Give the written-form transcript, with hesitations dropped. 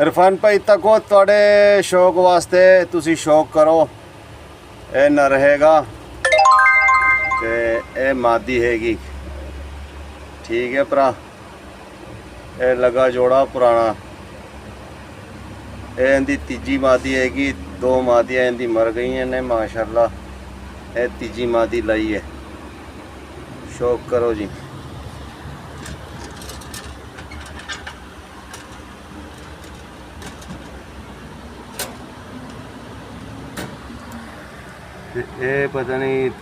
इरफान भाई तको थोड़े शौक वास्ते तुसी शौक करो। ये न रहेगा ते ये मादी हैगी। ठीक है भरा, ये लगा जोड़ा पुराना। ये इनकी तीजी मादी हैगी। 2 मादियाँ इनकी मर गई ने माशाल्लाह। ये तीजी मादी लाई है। शौक करो जी। ये पता नहीं